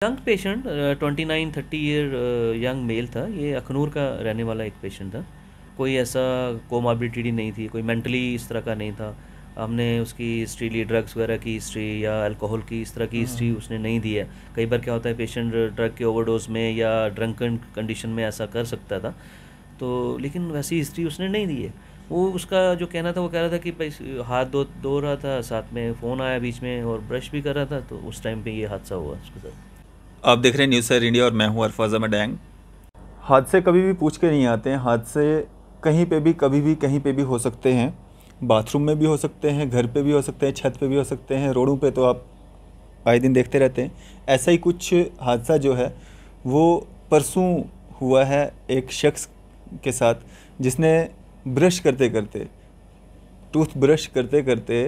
Young patient 29-30 year young mail था। ये अखनूर का रहने वाला एक पेशेंट था। कोई ऐसा कोमॉर्बिडिटी नहीं थी, कोई मेंटली इस तरह का नहीं था। हमने उसकी हिस्ट्री ली, ड्रग्स वगैरह की हिस्ट्री या अल्कोहल की इस तरह की हिस्ट्री उसने नहीं दी है। कई बार क्या होता है, पेशेंट ड्रग के ओवरडोज में या ड्रंकन कंडीशन में ऐसा कर सकता था, तो लेकिन वैसी हिस्ट्री उसने नहीं दी है। वो उसका जो कहना था, वो कह रहा था कि भाई हाथ धो रहा था, साथ में फ़ोन आया बीच में और ब्रश भी कर रहा था, तो उस टाइम पे ये हादसा हुआ उसके साथ। आप देख रहे हैं न्यूज़ सर इंडिया और मैं हूं अरफाज अहमद डैंग। हादसे कभी भी पूछ के नहीं आते हैं। हादसे कहीं पे भी कभी भी कहीं पे भी हो सकते हैं। बाथरूम में भी हो सकते हैं, घर पे भी हो सकते हैं, छत पे भी हो सकते हैं, रोडों पे तो आप आए दिन देखते रहते हैं। ऐसा ही कुछ हादसा जो है वो परसों हुआ है एक शख्स के साथ, जिसने ब्रश करते करते, टूथ ब्रश करते करते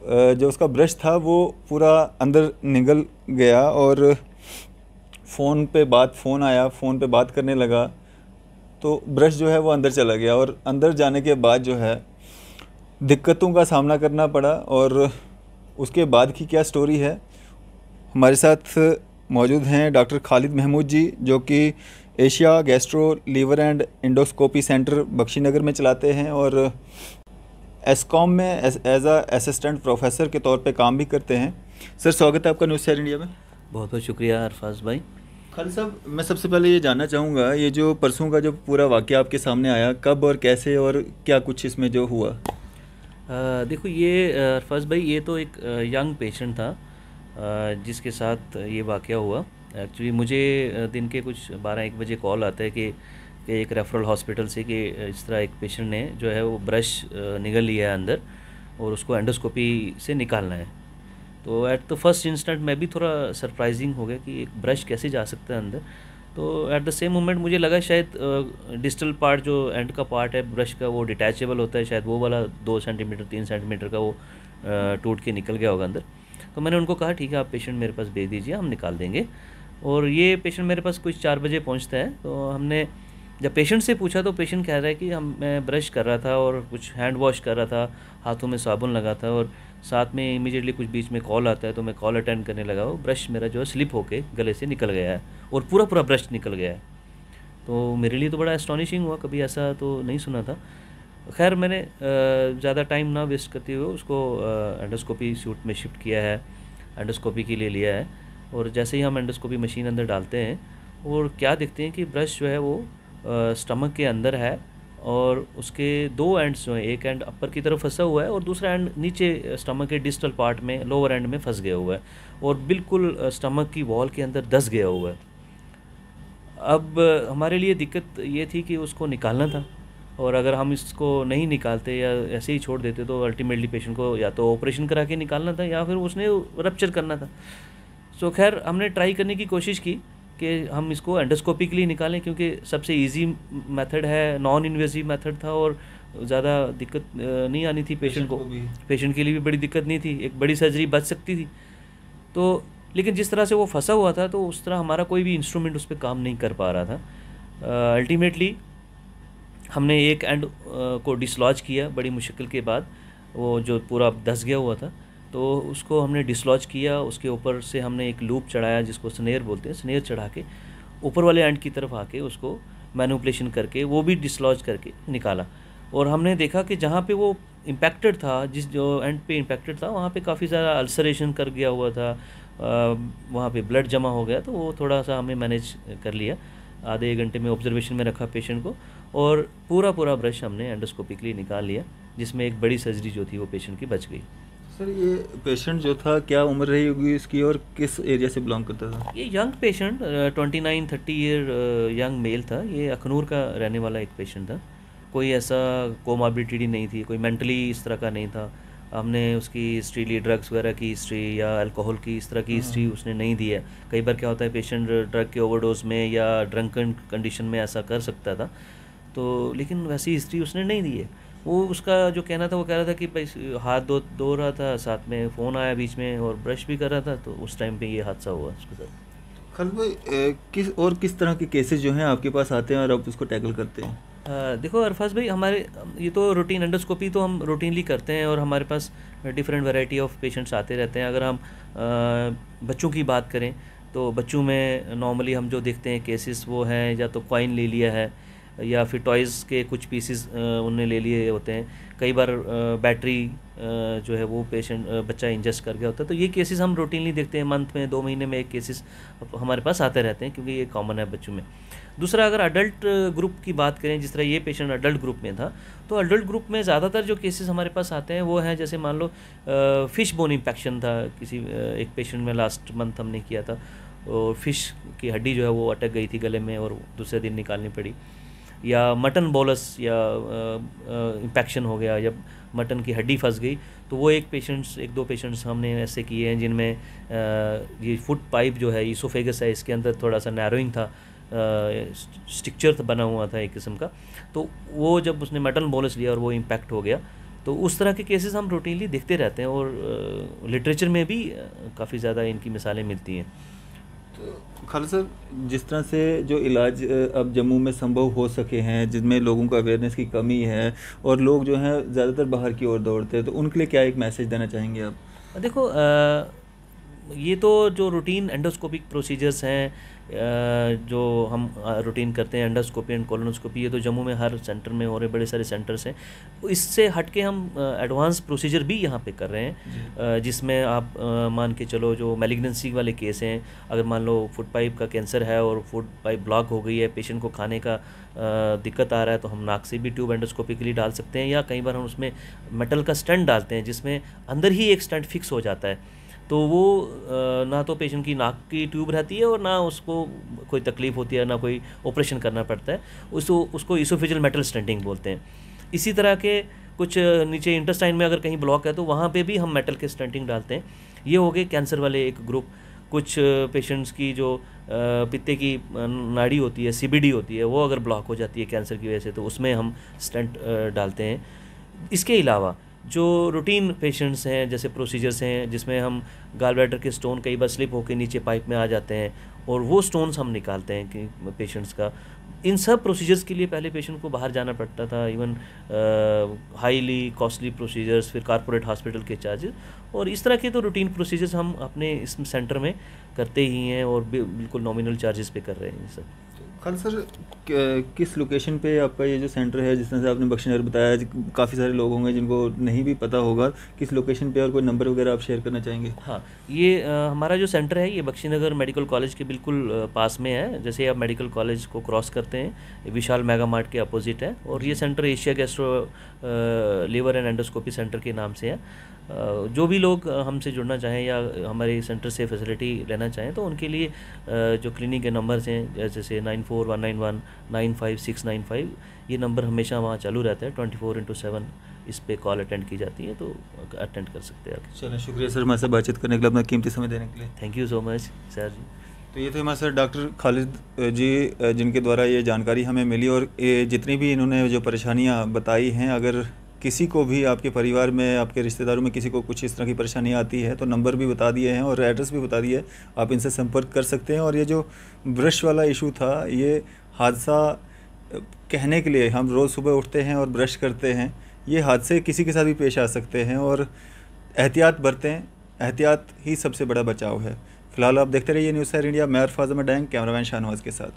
जो उसका ब्रश था वो पूरा अंदर निगल गया और फ़ोन आया, फ़ोन पे बात करने लगा तो ब्रश जो है वो अंदर चला गया और अंदर जाने के बाद जो है दिक्कतों का सामना करना पड़ा। और उसके बाद की क्या स्टोरी है, हमारे साथ मौजूद हैं डॉक्टर खालिद महमूद जी, जो कि Asia gastro liver and endoscopy centre Bakshinagar में चलाते हैं और एसकॉम में एज अ असिस्टेंट प्रोफेसर के तौर पे काम भी करते हैं। सर, स्वागत है आपका न्यूज़ शेयर इंडिया में। बहुत बहुत शुक्रिया अरफाज भाई। खालिद साहब, मैं सबसे पहले ये जानना चाहूँगा, ये जो परसों का जो पूरा वाक़या आपके सामने आया, कब और कैसे और क्या कुछ इसमें जो हुआ? देखो ये अरफाज भाई, ये तो एक यंग पेशेंट था जिसके साथ ये वाक़या हुआ। एक्चुअली मुझे दिन के कुछ 12-1 बजे कॉल आता है कि एक रेफरल हॉस्पिटल से कि इस तरह एक पेशेंट ने जो है वो ब्रश निगल लिया है अंदर और उसको एंडोस्कोपी से निकालना है। तो एट द फर्स्ट इंस्टेंट मैं भी थोड़ा सरप्राइजिंग हो गया कि एक ब्रश कैसे जा सकता है अंदर। तो एट द सेम मोमेंट मुझे लगा शायद डिस्टल पार्ट जो एंड का पार्ट है ब्रश का वो डिटैचेबल होता है, शायद वो वाला 2 सेंटीमीटर 3 सेंटीमीटर का वो टूट के निकल गया होगा अंदर। तो मैंने उनको कहा ठीक है, आप पेशेंट मेरे पास भेज दीजिए, हम निकाल देंगे। और ये पेशेंट मेरे पास कुछ 4 बजे पहुंचता है। तो हमने जब पेशेंट से पूछा तो पेशेंट कह रहा है कि मैं ब्रश कर रहा था और कुछ हैंड वॉश कर रहा था, हाथों में साबुन लगा था और साथ में इमीडिएटली कुछ बीच में कॉल आता है तो मैं कॉल अटेंड करने लगा। वो ब्रश मेरा जो है स्लिप होके गले से निकल गया है और पूरा पूरा ब्रश निकल गया है। तो मेरे लिए तो बड़ा एस्टॉनिशिंग हुआ, कभी ऐसा तो नहीं सुना था। खैर मैंने ज़्यादा टाइम ना वेस्ट करते हुए उसको एंडोस्कोपी सूट में शिफ्ट किया है, एंडोस्कोपी के लिए लिया है। और जैसे ही हम एंडोस्कोपी मशीन अंदर डालते हैं और क्या देखते हैं कि ब्रश जो है वो स्टमक के अंदर है और उसके 2 एंड्स जो हैं, एक एंड अपर की तरफ फंसा हुआ है और दूसरा एंड नीचे स्टमक के डिस्टल पार्ट में लोअर एंड में फंस गया हुआ है और बिल्कुल स्टमक की वॉल के अंदर धंस गया हुआ है। अब हमारे लिए दिक्कत ये थी कि उसको निकालना था और अगर हम इसको नहीं निकालते या ऐसे ही छोड़ देते तो अल्टीमेटली पेशेंट को या तो ऑपरेशन करा के निकालना था या फिर उसने रप्चर करना था। सो खैर हमने ट्राई करने की कोशिश की कि हम इसको एंडोस्कोपिकली निकालें, क्योंकि सबसे इजी मेथड है, नॉन इन्वेजिव मेथड था और ज़्यादा दिक्कत नहीं आनी थी पेशेंट को। पेशेंट के लिए भी बड़ी दिक्कत नहीं थी, एक बड़ी सर्जरी बच सकती थी। तो लेकिन जिस तरह से वो फंसा हुआ था तो उस तरह हमारा कोई भी इंस्ट्रूमेंट उस पर काम नहीं कर पा रहा था। अल्टीमेटली हमने एक एंड को डिसलॉज किया बड़ी मुश्किल के बाद, वो जो पूरा धंस गया हुआ था तो उसको हमने डिसलॉज किया। उसके ऊपर से हमने एक लूप चढ़ाया जिसको स्नेयर बोलते हैं, स्नेयर चढ़ा के ऊपर वाले एंड की तरफ आके उसको मैनिपुलेशन करके वो भी डिसलॉज करके निकाला। और हमने देखा कि जहाँ पे वो इम्पैक्टेड था, जिस जो एंड पे इम्पैक्टेड था वहाँ पे काफ़ी सारा अल्सरेशन कर गया हुआ था, वहाँ पे ब्लड जमा हो गया। तो वो थोड़ा सा हमें मैनेज कर लिया, आधे 1 घंटे में ऑब्जर्वेशन में रखा पेशेंट को और पूरा पूरा ब्रश हमने एंडोस्कोपिकली निकाल लिया, जिसमें एक बड़ी सर्जरी जो थी वो पेशेंट की बच गई। सर, ये पेशेंट जो था क्या उम्र रही होगी इसकी और किस एरिया से बिलोंग करता था? ये young patient 29-30 year young mail था। ये अखनूर का रहने वाला एक पेशेंट था। कोई ऐसा कोमॉर्बिडिटी नहीं थी, कोई मेंटली इस तरह का नहीं था। हमने उसकी हिस्ट्री ली, ड्रग्स वगैरह की हिस्ट्री या अल्कोहल की इस तरह की हिस्ट्री उसने नहीं दी है। कई बार क्या होता है, पेशेंट ड्रग के ओवरडोज में या ड्रंकन कंडीशन में ऐसा कर सकता था, तो लेकिन वैसी हिस्ट्री उसने नहीं दी है। वो उसका जो कहना था, वो कह रहा था कि भाई हाथ धो रहा था, साथ में फ़ोन आया बीच में और ब्रश भी कर रहा था, तो उस टाइम पे ये हादसा हुआ उसके साथ। खालिद भाई, किस तरह के केसेस जो हैं आपके पास आते हैं और आप उसको टैकल करते हैं? देखो अरफाज भाई, हमारे ये तो रूटीन एंडोस्कोपी तो हम रूटीनली करते हैं और हमारे पास डिफरेंट वैरायटी ऑफ पेशेंट्स आते रहते हैं। अगर हम बच्चों की बात करें तो बच्चों में नॉर्मली हम जो देखते हैं केसेस वो हैं या तो कॉइन ले लिया है या फिर टॉयज़ के कुछ पीसेस उनने ले लिए होते हैं। कई बार बैटरी जो है वो पेशेंट बच्चा इंजेस्ट कर गया होता है। तो ये केसेस हम रूटीनली देखते हैं, मंथ में 2 महीने में एक केसेस हमारे पास आते रहते हैं, क्योंकि ये कॉमन है बच्चों में। दूसरा, अगर अडल्ट ग्रुप की बात करें, जिस तरह ये पेशेंट अडल्ट ग्रुप में था, तो अडल्ट ग्रुप में ज़्यादातर जो केसेस हमारे पास आते हैं वो हैं, जैसे मान लो फ़िश बोन इन्फेक्शन था किसी एक पेशेंट में लास्ट मंथ हमने किया था, और फ़िश की हड्डी जो है वो अटक गई थी गले में और दूसरे दिन निकालनी पड़ी। या मटन बोलस या इन्फेक्शन हो गया, जब मटन की हड्डी फंस गई, तो वो एक दो पेशेंट्स हमने ऐसे किए हैं जिनमें ये फूड पाइप जो है, ईसोफेगस है, इसके अंदर थोड़ा सा नैरोइंग था, स्ट्रक्चर बना हुआ था एक किस्म का। तो वो जब उसने मटन बोलस लिया और वो इम्पैक्ट हो गया। तो उस तरह के केसेस हम रूटीनली देखते रहते हैं, और लिटरेचर में भी काफ़ी ज़्यादा इनकी मिसालें मिलती हैं। तो खालिद साहब, जिस तरह से जो इलाज अब जम्मू में संभव हो सके हैं, जिनमें लोगों को अवेयरनेस की कमी है और लोग जो हैं ज़्यादातर बाहर की ओर दौड़ते हैं, तो उनके लिए क्या एक मैसेज देना चाहेंगे आप? देखो, ये तो जो रूटीन एंडोस्कोपिक प्रोसीजर्स हैं, जो हम रूटीन करते हैं, एंडोस्कोपी एंड कोलोनोस्कोपी, ये तो जम्मू में हर सेंटर में हो रहे, बड़े सारे सेंटर्स हैं। इससे हटके हम एडवांस प्रोसीजर भी यहाँ पे कर रहे हैं, जिसमें आप मान के चलो, जो मैलिग्नेंसी वाले केस हैं, अगर मान लो फूड पाइप का कैंसर है और फूड पाइप ब्लॉक हो गई है, पेशेंट को खाने का दिक्कत आ रहा है, तो हम नाक से भी ट्यूब एंडोस्कोपिकली डाल सकते हैं, या कई बार हम उसमें मेटल का स्टंट डालते हैं, जिसमें अंदर ही एक स्टंट फिक्स हो जाता है। तो वो ना तो पेशेंट की नाक की ट्यूब रहती है और ना उसको कोई तकलीफ़ होती है, ना कोई ऑपरेशन करना पड़ता है। उसको इसोफेजियल मेटल स्टेंटिंग बोलते हैं। इसी तरह के कुछ नीचे इंटेस्टाइन में अगर कहीं ब्लॉक है तो वहाँ पे भी हम मेटल के स्टेंटिंग डालते हैं। ये हो गए कैंसर वाले एक ग्रुप। कुछ पेशेंट्स की जो पित्ते की नाड़ी होती है, सीबीडी होती है, वो अगर ब्लॉक हो जाती है कैंसर की वजह से, तो उसमें हम स्टेंट डालते हैं। इसके अलावा जो रूटीन पेशेंट्स हैं, जैसे प्रोसीजर्स हैं जिसमें हम गाल ब्लैडर के स्टोन कई बार स्लिप होकर नीचे पाइप में आ जाते हैं और वो स्टोन्स हम निकालते हैं कि पेशेंट्स का। इन सब प्रोसीजर्स के लिए पहले पेशेंट को बाहर जाना पड़ता था, इवन हाईली कॉस्टली प्रोसीजर्स, फिर कॉर्पोरेट हॉस्पिटल के चार्जेस, और इस तरह के तो रूटीन प्रोसीजर्स हम अपने इस सेंटर में करते ही हैं और बिल्कुल नॉमिनल चार्जेस पे कर रहे हैं ये सब। खालिद सर, किस लोकेशन पे आपका ये जो सेंटर है, जिस तरह से आपने बख्शीनगर बताया, काफ़ी सारे लोग होंगे जिनको नहीं भी पता होगा, किस लोकेशन पे और कोई नंबर वगैरह आप शेयर करना चाहेंगे? हाँ, ये हमारा जो सेंटर है ये बख्शीनगर मेडिकल कॉलेज के बिल्कुल पास में है। जैसे आप मेडिकल कॉलेज को क्रॉस करते हैं, विशाल मेगा मार्ट के अपोजिट है, और ये centre Asia gastro liver and endoscopy centre के नाम से है। जो भी लोग हमसे जुड़ना चाहें या हमारे सेंटर से फैसिलिटी लेना चाहें, तो उनके लिए जो क्लिनिक के नंबर्स हैं, जैसे 9419195695, ये नंबर हमेशा वहाँ चालू रहता है 24/7। इस पे कॉल अटेंड की जाती है, तो अटेंड कर सकते हैं आप। चलें, शुक्रिया सर हमारे साथ बातचीत करने के लिए, अपना कीमती समय देने के लिए। Thank you so much sir ji. तो ये थे हमारे साथ डॉक्टर खालिद जी, जिनके द्वारा ये जानकारी हमें मिली, और ये जितनी भी इन्होंने जो परेशानियाँ बताई हैं, अगर किसी को भी आपके परिवार में, आपके रिश्तेदारों में किसी को कुछ इस तरह की परेशानी आती है, तो नंबर भी बता दिए हैं और एड्रेस भी बता दिए है, आप इनसे संपर्क कर सकते हैं। और ये जो ब्रश वाला इशू था, ये हादसा कहने के लिए, हम रोज़ सुबह उठते हैं और ब्रश करते हैं, ये हादसे किसी के साथ भी पेश आ सकते हैं, और एहतियात बरतें, एहतियात ही सबसे बड़ा बचाव है। फिलहाल आप देखते रहिए न्यूज़ सैर इंडिया। मैं अरफाज अहमद डैंग, कैमरामैन शाहनवाज के साथ।